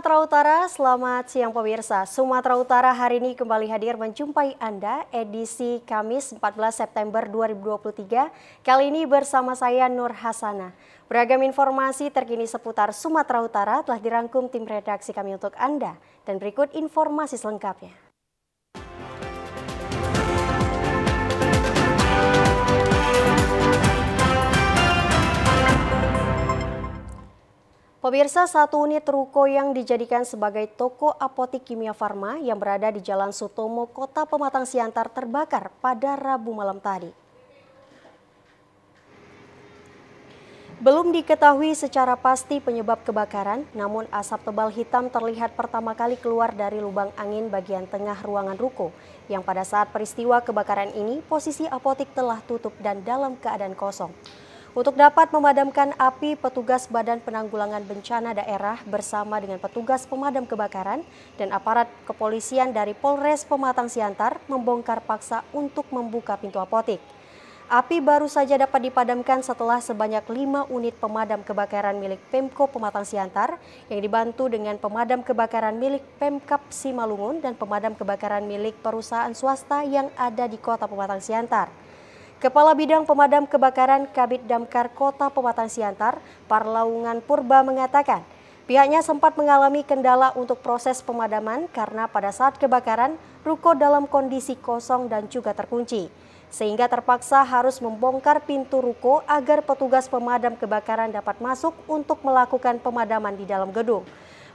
Sumatera Utara, selamat siang pemirsa. Sumatera Utara hari ini kembali hadir menjumpai Anda edisi Kamis 14 September 2023. Kali ini bersama saya Nur Hasanah. Beragam informasi terkini seputar Sumatera Utara telah dirangkum tim redaksi kami untuk Anda. Dan berikut informasi selengkapnya. Pemirsa, satu unit ruko yang dijadikan sebagai toko apotik kimia farma yang berada di Jalan Sutomo, Kota Pematang Siantar terbakar pada Rabu malam tadi. Belum diketahui secara pasti penyebab kebakaran, namun asap tebal hitam terlihat pertama kali keluar dari lubang angin bagian tengah ruangan ruko, yang pada saat peristiwa kebakaran ini posisi apotik telah tutup dan dalam keadaan kosong. Untuk dapat memadamkan api, petugas Badan Penanggulangan Bencana Daerah bersama dengan petugas pemadam kebakaran dan aparat kepolisian dari Polres Pematang Siantar membongkar paksa untuk membuka pintu apotik. Api baru saja dapat dipadamkan setelah sebanyak 5 unit pemadam kebakaran milik Pemko Pematang Siantar yang dibantu dengan pemadam kebakaran milik Pemkap Simalungun dan pemadam kebakaran milik perusahaan swasta yang ada di Kota Pematang Siantar. Kepala Bidang Pemadam Kebakaran Kabid Damkar Kota Pematang Siantar, Parlaungan Purba mengatakan, pihaknya sempat mengalami kendala untuk proses pemadaman karena pada saat kebakaran, ruko dalam kondisi kosong dan juga terkunci. Sehingga terpaksa harus membongkar pintu ruko agar petugas pemadam kebakaran dapat masuk untuk melakukan pemadaman di dalam gedung.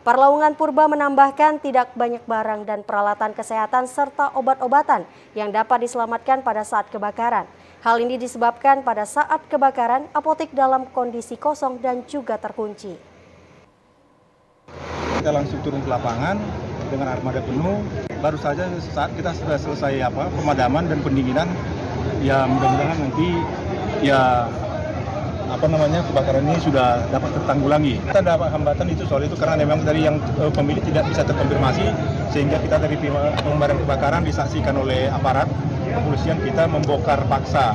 Parlaungan Purba menambahkan tidak banyak barang dan peralatan kesehatan serta obat-obatan yang dapat diselamatkan pada saat kebakaran. Hal ini disebabkan pada saat kebakaran apotik dalam kondisi kosong dan juga terkunci. Kita langsung turun ke lapangan dengan armada penuh. Baru saja saat kita sudah selesai pemadaman dan pendinginan, ya mudah-mudahan nanti kebakaran ini sudah dapat tertanggulangi. Kita dapat hambatan itu soal itu karena memang dari yang pemilik tidak bisa terkonfirmasi, sehingga kita dari pemadam kebakaran disaksikan oleh aparat kepolisian kita membongkar paksa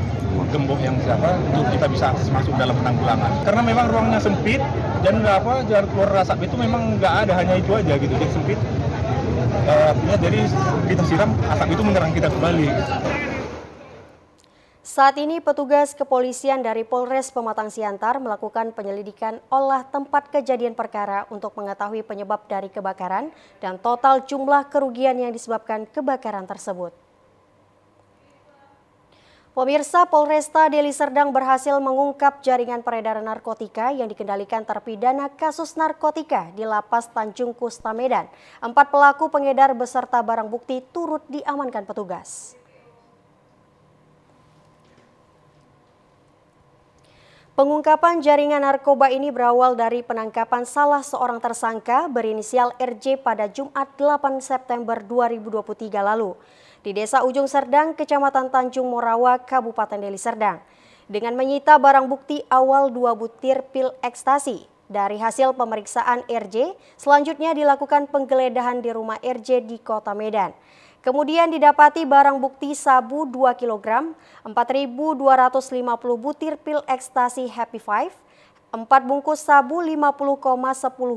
gembok yang untuk kita bisa akses masuk dalam penanggulangan. Karena memang ruangnya sempit dan jalan keluar asap itu memang nggak ada, hanya itu aja gitu, jadi sempit. Artinya jadi kita siram asap itu menyerang kita kembali. Saat ini petugas kepolisian dari Polres Pematang Siantar melakukan penyelidikan olah tempat kejadian perkara untuk mengetahui penyebab dari kebakaran dan total jumlah kerugian yang disebabkan kebakaran tersebut. Pemirsa, Polresta Deli Serdang berhasil mengungkap jaringan peredaran narkotika yang dikendalikan terpidana kasus narkotika di Lapas Tanjung Kusta Medan. 4 pelaku pengedar beserta barang bukti turut diamankan petugas. Pengungkapan jaringan narkoba ini berawal dari penangkapan salah seorang tersangka berinisial RJ pada Jumat 8 September 2023 lalu di Desa Ujung Serdang, Kecamatan Tanjung Morawa, Kabupaten Deli Serdang, dengan menyita barang bukti awal 2 butir pil ekstasi. Dari hasil pemeriksaan RJ, selanjutnya dilakukan penggeledahan di rumah RJ di Kota Medan. Kemudian didapati barang bukti sabu 2 kg, 4.250 butir pil ekstasi Happy Five, 4 bungkus sabu 50,10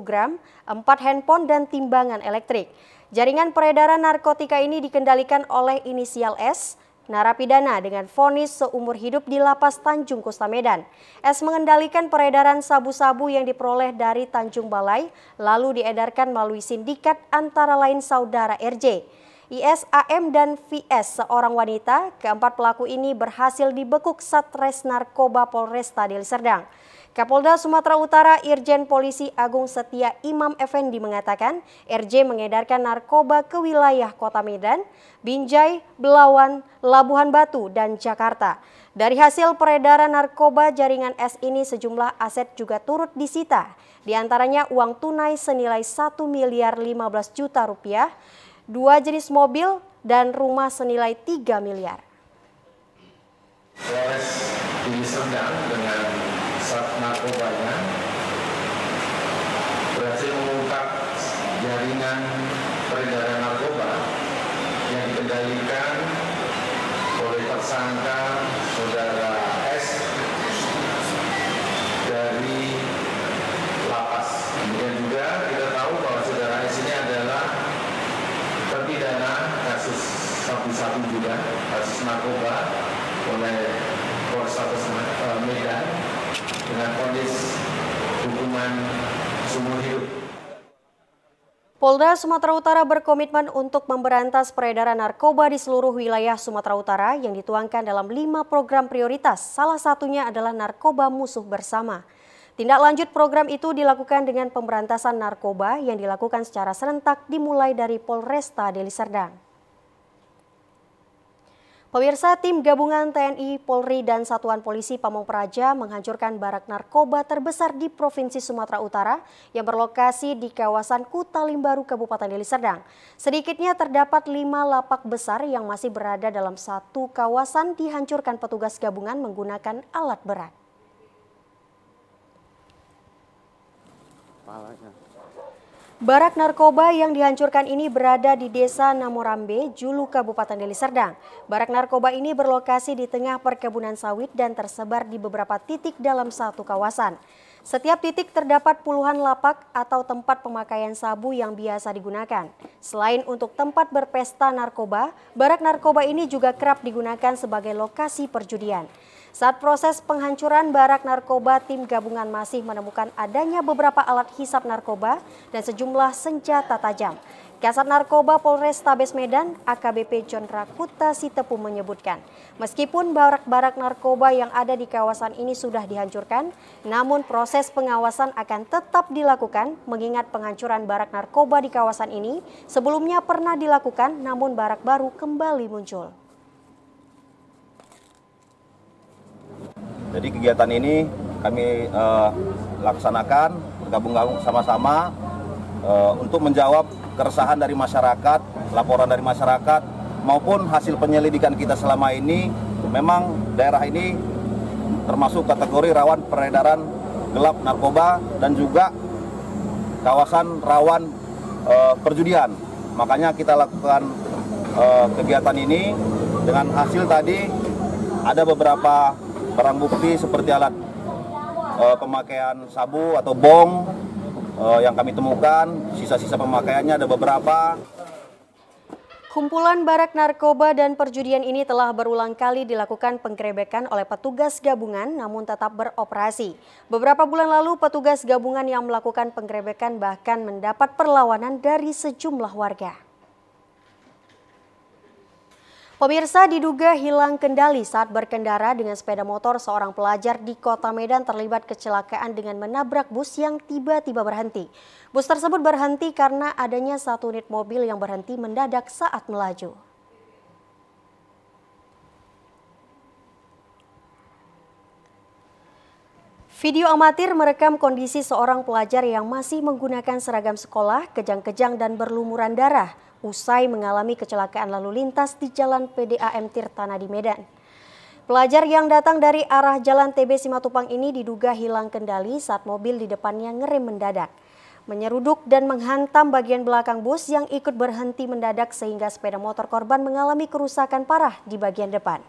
gram, 4 handphone dan timbangan elektrik. Jaringan peredaran narkotika ini dikendalikan oleh inisial S, narapidana dengan vonis seumur hidup di Lapas Tanjung Kusta Medan. S mengendalikan peredaran sabu-sabu yang diperoleh dari Tanjung Balai, lalu diedarkan melalui sindikat antara lain saudara RJ. IS, AM, dan VS, seorang wanita. Keempat pelaku ini berhasil dibekuk Satres Narkoba Polresta Deli Serdang. Kapolda Sumatera Utara Irjen Polisi Agung Setia Imam Effendi mengatakan RJ mengedarkan narkoba ke wilayah Kota Medan, Binjai, Belawan, Labuhan Batu, dan Jakarta. Dari hasil peredaran narkoba jaringan S ini sejumlah aset juga turut disita. Di antaranya uang tunai senilai 1 miliar 15 juta rupiah, 2 jenis mobil, dan rumah senilai 3 miliar. Polres Deli Serdang dengan Sat Narkobanya berhasil mengungkap jaringan peredaran narkoba yang dikendalikan oleh tersangka saudara S dari Lapas. Kemudian juga kita tahu bahwa saudara sabu juga, kasus narkoba oleh Polrestabes Medan dengan vonis hukuman seumur hidup. Polda Sumatera Utara berkomitmen untuk memberantas peredaran narkoba di seluruh wilayah Sumatera Utara yang dituangkan dalam 5 program prioritas. Salah satunya adalah Narkoba Musuh Bersama. Tindak lanjut program itu dilakukan dengan pemberantasan narkoba yang dilakukan secara serentak dimulai dari Polresta Deli Serdang. Pemirsa, tim gabungan TNI, Polri, dan Satuan Polisi Pamong Praja menghancurkan barak narkoba terbesar di Provinsi Sumatera Utara yang berlokasi di kawasan Kutalimbaru, Kabupaten Deli Serdang. Sedikitnya terdapat 5 lapak besar yang masih berada dalam satu kawasan dihancurkan petugas gabungan menggunakan alat berat. Barak narkoba yang dihancurkan ini berada di Desa Namorambe, Julu, Kabupaten Deli Serdang. Barak narkoba ini berlokasi di tengah perkebunan sawit dan tersebar di beberapa titik dalam satu kawasan. Setiap titik terdapat puluhan lapak atau tempat pemakaian sabu yang biasa digunakan. Selain untuk tempat berpesta narkoba, barak narkoba ini juga kerap digunakan sebagai lokasi perjudian. Saat proses penghancuran barak narkoba, tim gabungan masih menemukan adanya beberapa alat hisap narkoba dan sejumlah senjata tajam. Kasat Narkoba Polrestabes Medan, AKBP John Rakuta Sitepu menyebutkan, meskipun barak-barak narkoba yang ada di kawasan ini sudah dihancurkan, namun proses pengawasan akan tetap dilakukan mengingat penghancuran barak narkoba di kawasan ini sebelumnya pernah dilakukan namun barak baru kembali muncul. Jadi kegiatan ini kami laksanakan bergabung-gabung sama-sama untuk menjawab keresahan dari masyarakat, laporan dari masyarakat maupun hasil penyelidikan kita selama ini. Memang daerah ini termasuk kategori rawan peredaran gelap narkoba dan juga kawasan rawan perjudian. Makanya kita lakukan kegiatan ini. Dengan hasil tadi ada beberapa barang bukti seperti alat pemakaian sabu atau bong yang kami temukan, sisa-sisa pemakaiannya ada beberapa. Kumpulan barak narkoba dan perjudian ini telah berulang kali dilakukan penggerebekan oleh petugas gabungan namun tetap beroperasi. Beberapa bulan lalu petugas gabungan yang melakukan penggerebekan bahkan mendapat perlawanan dari sejumlah warga. Pemirsa, diduga hilang kendali saat berkendara dengan sepeda motor, seorang pelajar di Kota Medan terlibat kecelakaan dengan menabrak bus yang tiba-tiba berhenti. Bus tersebut berhenti karena adanya satu unit mobil yang berhenti mendadak saat melaju. Video amatir merekam kondisi seorang pelajar yang masih menggunakan seragam sekolah, kejang-kejang dan berlumuran darah usai mengalami kecelakaan lalu lintas di Jalan PDAM Tirtana di Medan. Pelajar yang datang dari arah Jalan TB Simatupang ini diduga hilang kendali saat mobil di depannya ngerem mendadak, menyeruduk dan menghantam bagian belakang bus yang ikut berhenti mendadak sehingga sepeda motor korban mengalami kerusakan parah di bagian depan.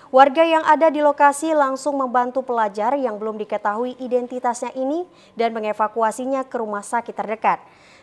Warga yang ada di lokasi langsung membantu pelajar yang belum diketahui identitasnya ini dan mengevakuasinya ke rumah sakit terdekat.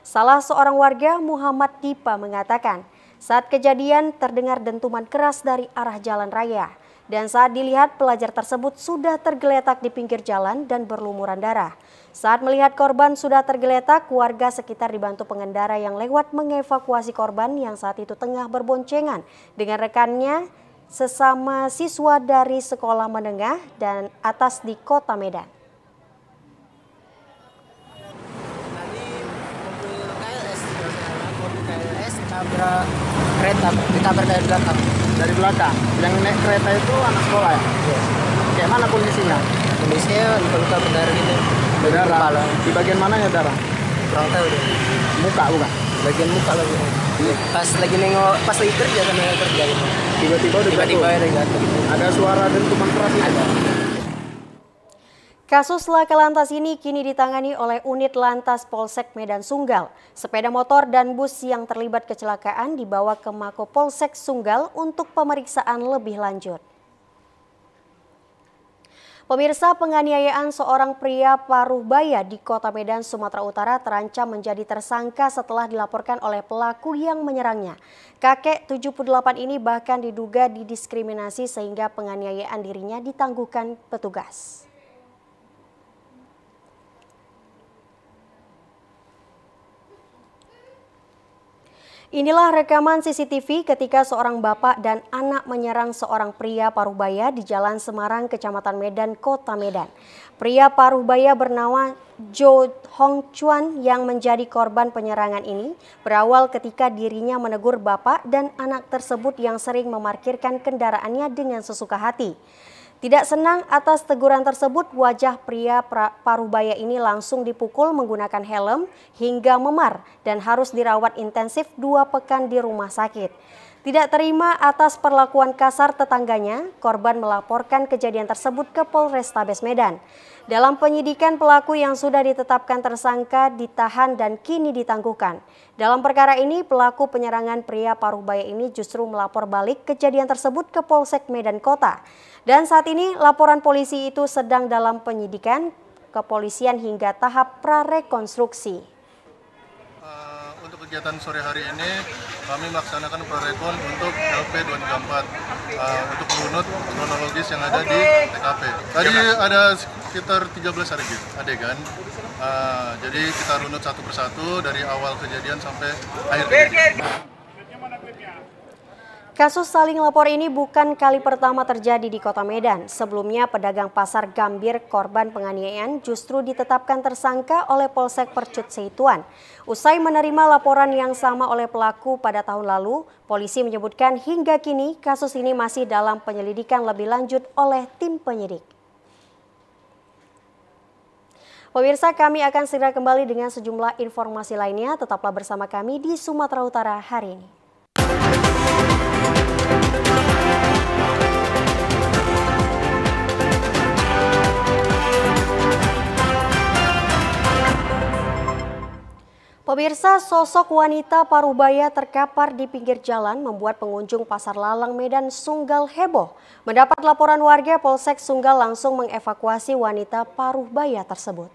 Salah seorang warga, Muhammad Dipa, mengatakan saat kejadian terdengar dentuman keras dari arah jalan raya. Dan saat dilihat pelajar tersebut sudah tergeletak di pinggir jalan dan berlumuran darah. Saat melihat korban sudah tergeletak, warga sekitar dibantu pengendara yang lewat mengevakuasi korban yang saat itu tengah berboncengan dengan rekannya sesama siswa dari sekolah menengah dan atas di Kota Medan. Tabrak kereta, ditabrak dari belakang. Dari belakang, yang naik kereta itu anak sekolah ya? Yes. Kayak mana kondisinya? Kondisinya luka-luka berdarah gitu. Berdarah? Di bagian mananya darah? Kurang tahu deh. Muka bukan? Bagian muka lagi. Pas lagi nengok, pas lagi kerja kan kerja gitu. Tiba-tiba udah jatuh. Ada suara dentuman keras itu? Ada. Kasus laka lantas ini kini ditangani oleh unit Lantas Polsek Medan Sunggal. Sepeda motor dan bus yang terlibat kecelakaan dibawa ke Mako Polsek Sunggal untuk pemeriksaan lebih lanjut. Pemirsa, penganiayaan seorang pria paruh baya di Kota Medan, Sumatera Utara terancam menjadi tersangka setelah dilaporkan oleh pelaku yang menyerangnya. Kakek 78 ini bahkan diduga didiskriminasi sehingga penganiayaan dirinya ditangguhkan petugas. Inilah rekaman CCTV ketika seorang bapak dan anak menyerang seorang pria paruhbaya di Jalan Semarang, Kecamatan Medan, Kota Medan. Pria paruhbaya bernama Jo Hong Chuan yang menjadi korban penyerangan ini berawal ketika dirinya menegur bapak dan anak tersebut yang sering memarkirkan kendaraannya dengan sesuka hati. Tidak senang atas teguran tersebut, wajah pria paruhbaya ini langsung dipukul menggunakan helm hingga memar dan harus dirawat intensif 2 pekan di rumah sakit. Tidak terima atas perlakuan kasar tetangganya, korban melaporkan kejadian tersebut ke Polrestabes Medan. Dalam penyidikan, pelaku yang sudah ditetapkan tersangka ditahan dan kini ditangguhkan. Dalam perkara ini, pelaku penyerangan pria paruhbaya ini justru melapor balik kejadian tersebut ke Polsek Medan Kota. Dan saat ini laporan polisi itu sedang dalam penyidikan kepolisian hingga tahap prarekonstruksi. Untuk kegiatan sore hari ini kami melaksanakan prarekon untuk LP234 untuk merunut kronologis yang ada di TKP. Tadi ada sekitar 13 adegan, jadi kita runut satu persatu dari awal kejadian sampai akhir kejadian. Kasus saling lapor ini bukan kali pertama terjadi di Kota Medan. Sebelumnya pedagang pasar Gambir korban penganiayaan justru ditetapkan tersangka oleh Polsek Percut Seituan. Usai menerima laporan yang sama oleh pelaku pada tahun lalu, polisi menyebutkan hingga kini kasus ini masih dalam penyelidikan lebih lanjut oleh tim penyidik. Pemirsa, kami akan segera kembali dengan sejumlah informasi lainnya. Tetaplah bersama kami di Sumatera Utara hari ini. Pemirsa, sosok wanita paruhbaya terkapar di pinggir jalan membuat pengunjung Pasar Lalang Medan Sunggal heboh. Mendapat laporan warga, Polsek Sunggal langsung mengevakuasi wanita paruhbaya tersebut.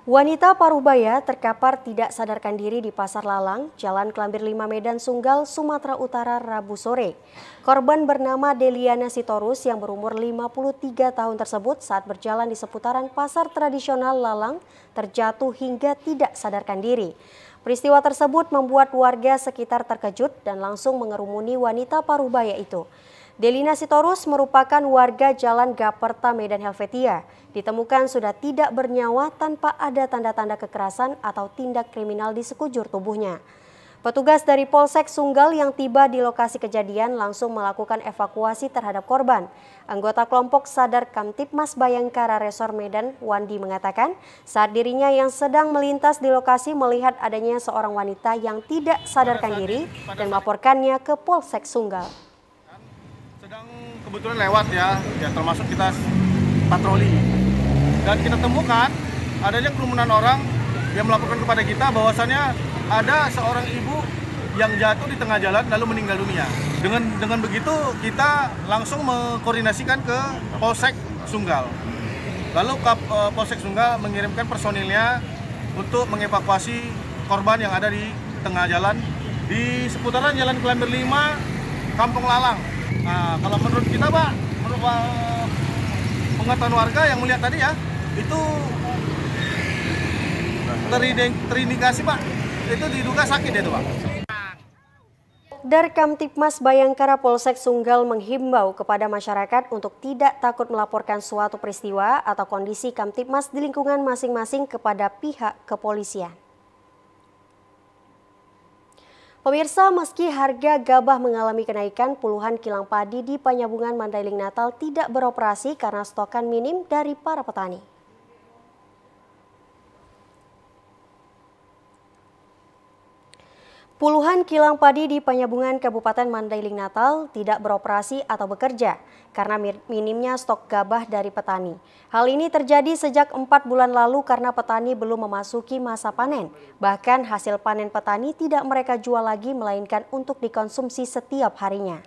Wanita paruhbaya terkapar tidak sadarkan diri di Pasar Lalang, Jalan Klambir 5 Medan Sunggal, Sumatera Utara, Rabu sore. Korban bernama Deliana Sitorus yang berumur 53 tahun tersebut saat berjalan di seputaran pasar tradisional Lalang terjatuh hingga tidak sadarkan diri. Peristiwa tersebut membuat warga sekitar terkejut dan langsung mengerumuni wanita paruhbaya itu. Delina Sitorus merupakan warga Jalan Gaperta Medan Helvetia. Ditemukan sudah tidak bernyawa tanpa ada tanda-tanda kekerasan atau tindak kriminal di sekujur tubuhnya. Petugas dari Polsek Sunggal yang tiba di lokasi kejadian langsung melakukan evakuasi terhadap korban. Anggota kelompok Sadar Kamtipmas Bayangkara Resor Medan, Wandi, mengatakan saat dirinya yang sedang melintas di lokasi melihat adanya seorang wanita yang tidak sadarkan diri dan melaporkannya ke Polsek Sunggal. Sedang kebetulan lewat ya termasuk kita patroli. Dan kita temukan adanya kerumunan orang yang melaporkan kepada kita bahwasannya ada seorang ibu yang jatuh di tengah jalan lalu meninggal dunia. Dengan begitu kita langsung mengkoordinasikan ke Polsek Sunggal. Lalu Polsek Sunggal mengirimkan personilnya untuk mengevakuasi korban yang ada di tengah jalan di seputaran Jalan Klambir 5, Kampung Lalang. Nah, kalau menurut kita, Pak, menurut pengetahuan warga yang melihat tadi ya, itu terindikasi, Pak, itu diduga sakit itu, Pak. Dari Kamtipmas Bayangkara Polsek Sunggal menghimbau kepada masyarakat untuk tidak takut melaporkan suatu peristiwa atau kondisi Kamtipmas di lingkungan masing-masing kepada pihak kepolisian. Pemirsa, meski harga gabah mengalami kenaikan, puluhan kilang padi di Panyabungan Mandailing Natal tidak beroperasi karena stokan minim dari para petani. Puluhan kilang padi di Panyabungan Kabupaten Mandailing Natal tidak beroperasi atau bekerja karena minimnya stok gabah dari petani. Hal ini terjadi sejak 4 bulan lalu karena petani belum memasuki masa panen. Bahkan hasil panen petani tidak mereka jual lagi melainkan untuk dikonsumsi setiap harinya.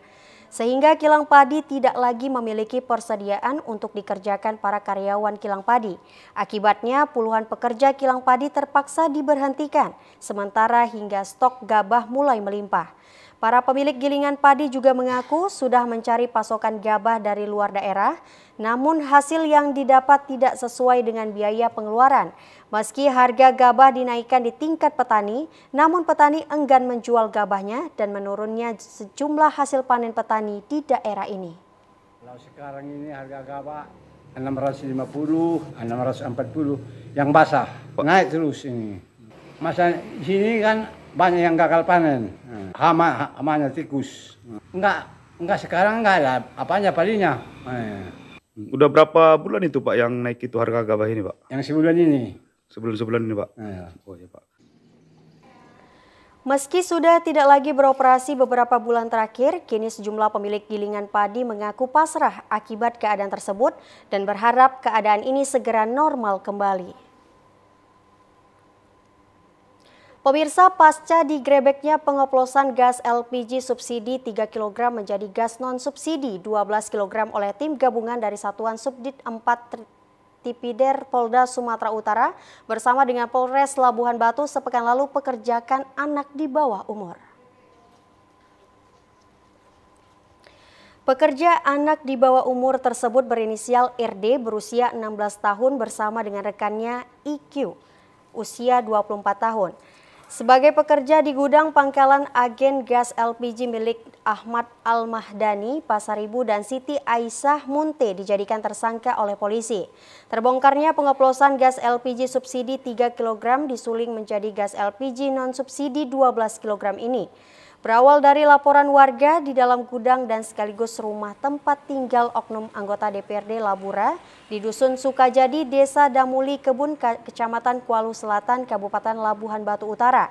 sehingga kilang padi tidak lagi memiliki persediaan untuk dikerjakan para karyawan kilang padi. Akibatnya puluhan pekerja kilang padi terpaksa diberhentikan, sementara hingga stok gabah mulai melimpah. Para pemilik gilingan padi juga mengaku sudah mencari pasokan gabah dari luar daerah, namun hasil yang didapat tidak sesuai dengan biaya pengeluaran. Meski harga gabah dinaikkan di tingkat petani, namun petani enggan menjual gabahnya dan menurunnya sejumlah hasil panen petani di daerah ini. Kalau sekarang ini harga gabah 650, 640 yang basah, naik terus ini. Masa sini kan banyak yang gagal panen, hamanya tikus. Enggak sekarang enggak ada apanya padinya. Udah berapa bulan itu Pak yang naik itu harga gabah ini Pak? Yang sebulan ini. Sebulan ini Pak? Oh ya Pak. Meski sudah tidak lagi beroperasi beberapa bulan terakhir, kini sejumlah pemilik gilingan padi mengaku pasrah akibat keadaan tersebut dan berharap keadaan ini segera normal kembali. Pemirsa, pasca digrebeknya pengoplosan gas LPG subsidi 3 kg menjadi gas non-subsidi 12 kg oleh tim gabungan dari Satuan Subdit 4 Tipider Polda Sumatera Utara bersama dengan Polres Labuhan Batu sepekan lalu pekerjakan anak di bawah umur. Pekerja anak di bawah umur tersebut berinisial RD berusia 16 tahun bersama dengan rekannya IQ, usia 24 tahun. Sebagai pekerja di gudang pangkalan agen gas LPG milik Ahmad Al-Mahdani, Pasaribu dan Siti Aisyah Munte dijadikan tersangka oleh polisi. Terbongkarnya pengoplosan gas LPG subsidi 3 kg disuling menjadi gas LPG non-subsidi 12 kg ini. Berawal dari laporan warga di dalam gudang dan sekaligus rumah tempat tinggal oknum anggota DPRD Labura di Dusun Sukajadi, Desa Damuli Kebun, Kecamatan Kualu Selatan, Kabupaten Labuhan Batu Utara.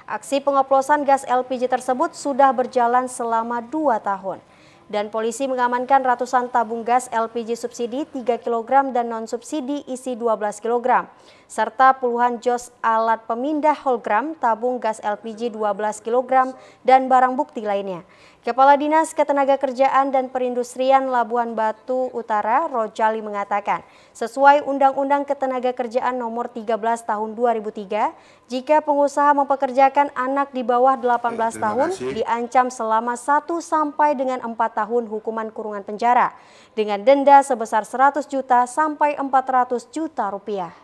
Aksi pengoplosan gas LPG tersebut sudah berjalan selama 2 tahun. Dan polisi mengamankan ratusan tabung gas LPG subsidi 3 kg dan non-subsidi isi 12 kg, serta puluhan jos alat pemindah hologram, tabung gas LPG 12 kg, dan barang bukti lainnya. Kepala Dinas Ketenagakerjaan dan Perindustrian Labuhan Batu Utara, Rojali mengatakan, sesuai Undang-Undang Ketenagakerjaan Nomor 13 Tahun 2003, jika pengusaha mempekerjakan anak di bawah 18 tahun diancam selama 1 sampai dengan 4 tahun hukuman kurungan penjara dengan denda sebesar 100 juta sampai 400 juta rupiah.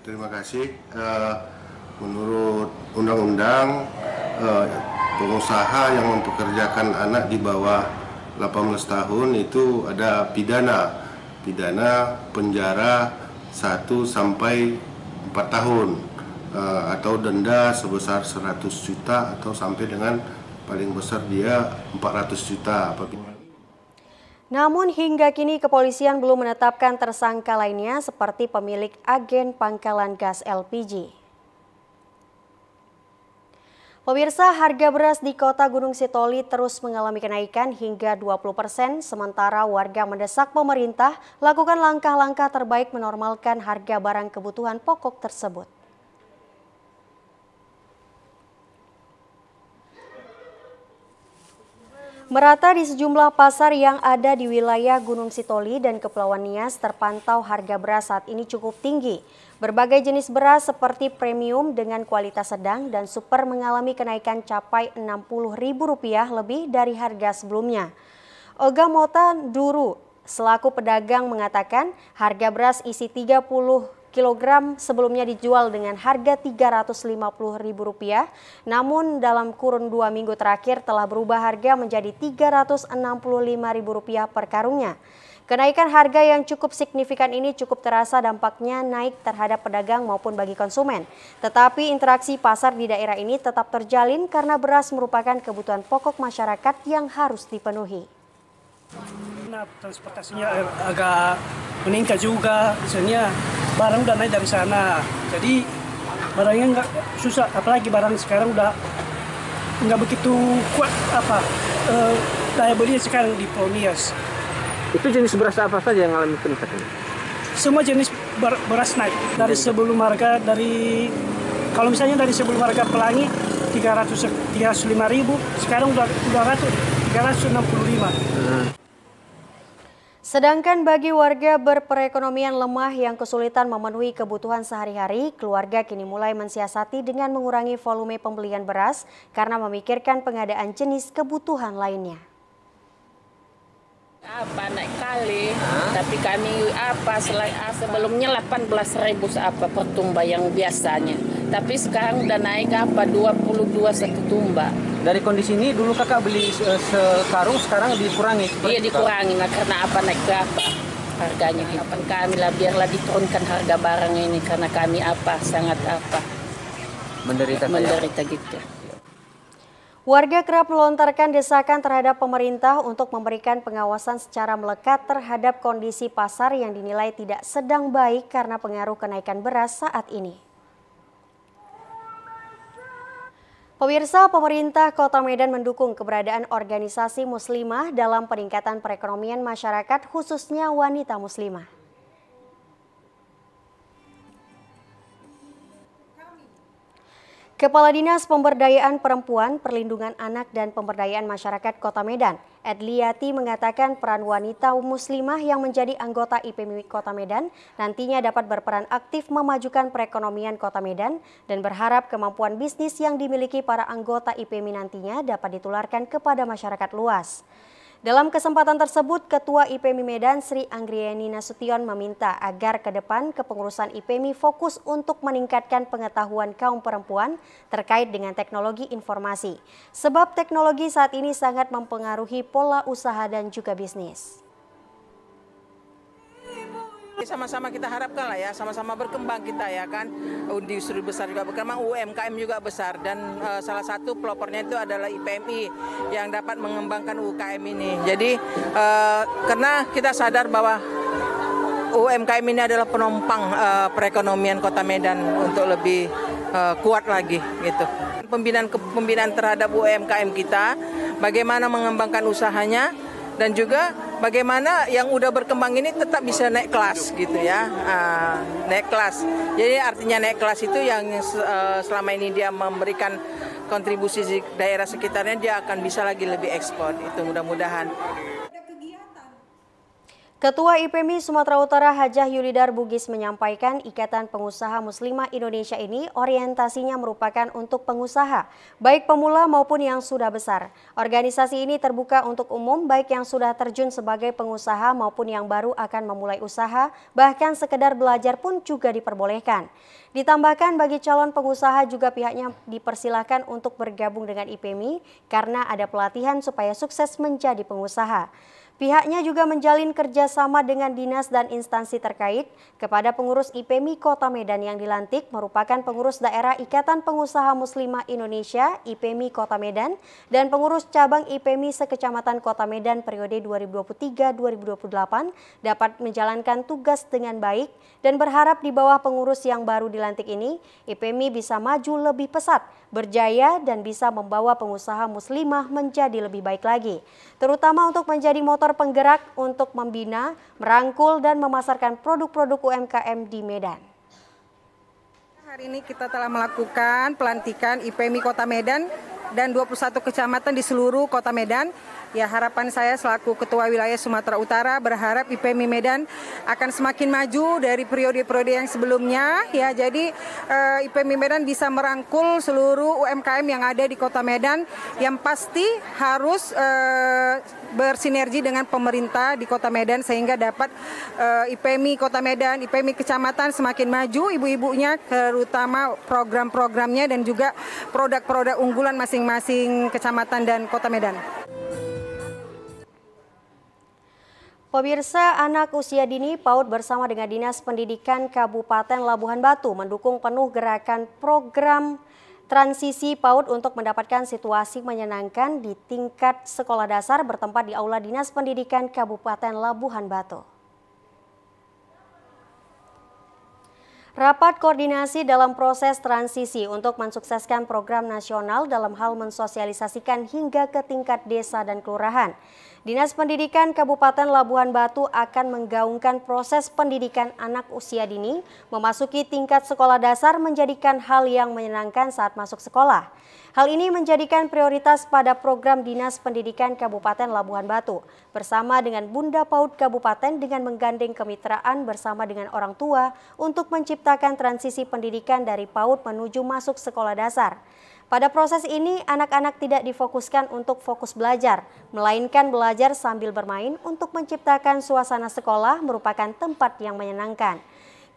Terima kasih. Menurut undang-undang, pengusaha yang mempekerjakan anak di bawah 18 tahun itu ada pidana penjara 1 sampai 4 tahun atau denda sebesar 100 juta atau sampai dengan paling besar dia 400 juta. Namun hingga kini kepolisian belum menetapkan tersangka lainnya seperti pemilik agen pangkalan gas LPG. Pemirsa, harga beras di kota Gunung Sitoli terus mengalami kenaikan hingga 20%, sementara warga mendesak pemerintah lakukan langkah-langkah terbaik menormalkan harga barang kebutuhan pokok tersebut. Merata di sejumlah pasar yang ada di wilayah Gunung Sitoli dan Kepulauan Nias terpantau harga beras saat ini cukup tinggi. Berbagai jenis beras seperti premium dengan kualitas sedang dan super mengalami kenaikan capai Rp60.000 lebih dari harga sebelumnya. Oga Mota Duru selaku pedagang mengatakan harga beras isi 30 kg sebelumnya dijual dengan harga Rp350.000, namun dalam kurun 2 minggu terakhir telah berubah harga menjadi Rp365.000 per karungnya. Kenaikan harga yang cukup signifikan ini cukup terasa dampaknya naik terhadap pedagang maupun bagi konsumen. Tetapi interaksi pasar di daerah ini tetap terjalin karena beras merupakan kebutuhan pokok masyarakat yang harus dipenuhi. Nah, transportasinya agak meningkat juga, misalnya barang udah naik dari sana, jadi barangnya nggak susah, apalagi barang sekarang udah nggak begitu kuat daya belinya sekarang di Nias. Itu jenis beras apa saja yang mengalami peningkatan? Semua jenis beras naik dari sebelum harga kalau misalnya dari sebelum harga Pelangi 305.000, sekarang udah 365. Sedangkan bagi warga berperekonomian lemah yang kesulitan memenuhi kebutuhan sehari-hari, keluarga kini mulai mensiasati dengan mengurangi volume pembelian beras karena memikirkan pengadaan jenis kebutuhan lainnya. Naik kali, tapi kami sebelumnya 18.000 per tumba yang biasanya, tapi sekarang udah naik 22 satu tumba. Dari kondisi ini dulu kakak beli sekarung, sekarang dikurangi? Iya dikurangi, karena naik berapa harganya. Kami lah biarlah diturunkan harga barang ini karena kami sangat menderita gitu. Warga kerap melontarkan desakan terhadap pemerintah untuk memberikan pengawasan secara melekat terhadap kondisi pasar yang dinilai tidak sedang baik karena pengaruh kenaikan beras saat ini. Pemirsa, pemerintah Kota Medan mendukung keberadaan organisasi muslimah dalam peningkatan perekonomian masyarakat khususnya wanita muslimah. Kepala Dinas Pemberdayaan Perempuan, Perlindungan Anak dan Pemberdayaan Masyarakat Kota Medan, Edliati mengatakan peran wanita muslimah yang menjadi anggota IPMI Kota Medan nantinya dapat berperan aktif memajukan perekonomian Kota Medan dan berharap kemampuan bisnis yang dimiliki para anggota IPMI nantinya dapat ditularkan kepada masyarakat luas. Dalam kesempatan tersebut, Ketua IPMI Medan Sri Anggrieni Nasution meminta agar ke depan kepengurusan IPMI fokus untuk meningkatkan pengetahuan kaum perempuan terkait dengan teknologi informasi. Sebab teknologi saat ini sangat mempengaruhi pola usaha dan juga bisnis. Sama-sama kita harapkan lah ya, sama-sama berkembang kita ya kan, industri besar juga berkembang, UMKM juga besar dan salah satu pelopornya itu adalah IPMI yang dapat mengembangkan UKM ini. Jadi karena kita sadar bahwa UMKM ini adalah penopang perekonomian Kota Medan untuk lebih kuat lagi gitu. Pembinaan terhadap UMKM kita, bagaimana mengembangkan usahanya dan juga bagaimana yang udah berkembang ini tetap bisa naik kelas gitu ya, naik kelas. Jadi artinya naik kelas itu yang selama ini dia memberikan kontribusi di daerah sekitarnya, dia akan bisa lagi lebih ekspor. Itu mudah-mudahan. Ketua IPMI Sumatera Utara Hajah Yulidar Bugis menyampaikan Ikatan Pengusaha Muslimah Indonesia ini orientasinya merupakan untuk pengusaha, baik pemula maupun yang sudah besar. Organisasi ini terbuka untuk umum, baik yang sudah terjun sebagai pengusaha maupun yang baru akan memulai usaha, bahkan sekedar belajar pun juga diperbolehkan. Ditambahkan bagi calon pengusaha juga pihaknya dipersilahkan untuk bergabung dengan IPMI karena ada pelatihan supaya sukses menjadi pengusaha. Pihaknya juga menjalin kerjasama dengan dinas dan instansi terkait. Kepada pengurus IPMI Kota Medan yang dilantik merupakan pengurus daerah Ikatan Pengusaha Muslimah Indonesia IPMI Kota Medan dan pengurus cabang IPMI sekecamatan Kota Medan periode 2023-2028 dapat menjalankan tugas dengan baik dan berharap di bawah pengurus yang baru dilantik ini IPMI bisa maju lebih pesat, berjaya dan bisa membawa pengusaha muslimah menjadi lebih baik lagi, terutama untuk menjadi motor penggerak untuk membina, merangkul, dan memasarkan produk-produk UMKM di Medan. Hari ini kita telah melakukan pelantikan IPMI Kota Medan dan 21 kecamatan di seluruh Kota Medan. Ya, harapan saya selaku Ketua Wilayah Sumatera Utara berharap IPMI Medan akan semakin maju dari periode-periode yang sebelumnya. Ya, jadi IPMI Medan bisa merangkul seluruh UMKM yang ada di Kota Medan yang pasti harus bersinergi dengan pemerintah di Kota Medan sehingga dapat IPMI Kota Medan, IPMI Kecamatan semakin maju, ibu-ibunya terutama program-programnya dan juga produk-produk unggulan masing-masing kecamatan dan Kota Medan. Pemirsa, anak usia dini PAUD bersama dengan Dinas Pendidikan Kabupaten Labuhan Batu mendukung penuh gerakan program transisi PAUD untuk mendapatkan situasi menyenangkan di tingkat sekolah dasar bertempat di Aula Dinas Pendidikan Kabupaten Labuhan Batu. Rapat koordinasi dalam proses transisi untuk mensukseskan program nasional dalam hal mensosialisasikan hingga ke tingkat desa dan kelurahan. Dinas Pendidikan Kabupaten Labuhan Batu akan menggaungkan proses pendidikan anak usia dini memasuki tingkat sekolah dasar menjadikan hal yang menyenangkan saat masuk sekolah. Hal ini menjadikan prioritas pada program Dinas Pendidikan Kabupaten Labuhan Batu bersama dengan Bunda PAUD Kabupaten dengan menggandeng kemitraan bersama dengan orang tua untuk menciptakan transisi pendidikan dari PAUD menuju masuk sekolah dasar. Pada proses ini, anak-anak tidak difokuskan untuk fokus belajar, melainkan belajar sambil bermain untuk menciptakan suasana sekolah merupakan tempat yang menyenangkan.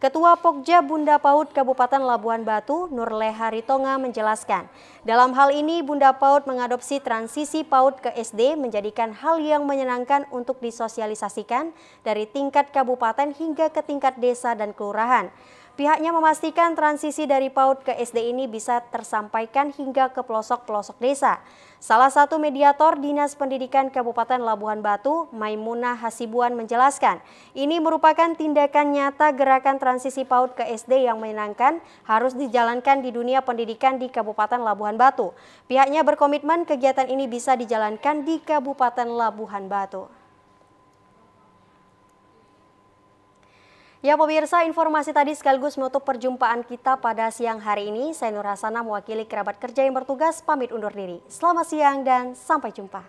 Ketua Pokja Bunda PAUD Kabupaten Labuhan Batu, Nurle Haritonga menjelaskan, dalam hal ini Bunda PAUD mengadopsi transisi PAUD ke SD menjadikan hal yang menyenangkan untuk disosialisasikan dari tingkat kabupaten hingga ke tingkat desa dan kelurahan. Pihaknya memastikan transisi dari PAUD ke SD ini bisa tersampaikan hingga ke pelosok-pelosok desa. Salah satu mediator Dinas Pendidikan Kabupaten Labuhan Batu, Maimunah Hasibuan menjelaskan, ini merupakan tindakan nyata gerakan transisi PAUD ke SD yang menyenangkan harus dijalankan di dunia pendidikan di Kabupaten Labuhan Batu. Pihaknya berkomitmen kegiatan ini bisa dijalankan di Kabupaten Labuhan Batu. Ya pemirsa, informasi tadi sekaligus menutup perjumpaan kita pada siang hari ini. Saya Nur Hasanah mewakili kerabat kerja yang bertugas pamit undur diri. Selamat siang dan sampai jumpa.